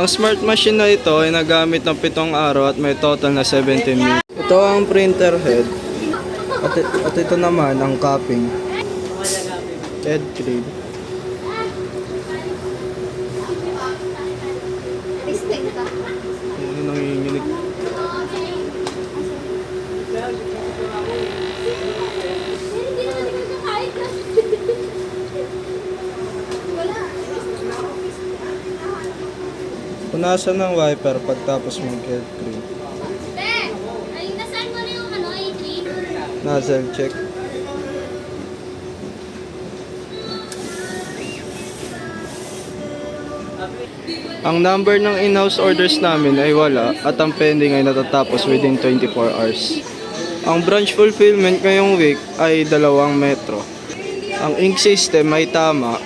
Ang smart machine na ito ay nagamit ng 7 araw at may total na 17 minutes. Ito ang printer head. At ito naman ang cupping. Head crib. Ano nanginginig? Punasan ng wiper pagtapos mag-head cream. Ay, nasaan mo na yung A3? Nozzle check. Ang number ng in-house orders namin ay wala at ang pending ay natatapos within 24 hours. Ang branch fulfillment ngayong week ay 2 metro. Ang ink system ay tama.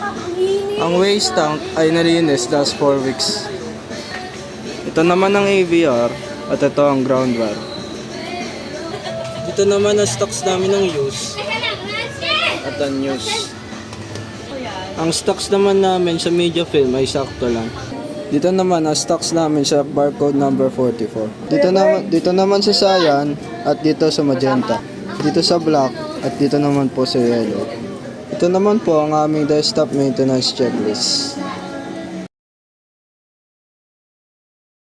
Ang waste tank ay nalinis last 4 weeks. Ito naman ang AVR at ito ang ground bar. Dito naman ang stocks namin ng use at unused. Ang stocks naman namin sa media film ay sakto lang. Dito naman ang stocks namin sa barcode number 44. Dito naman sa cyan at dito sa magenta. Dito sa black at dito naman po sa yellow. Ito naman po ang aming desktop maintenance checklist.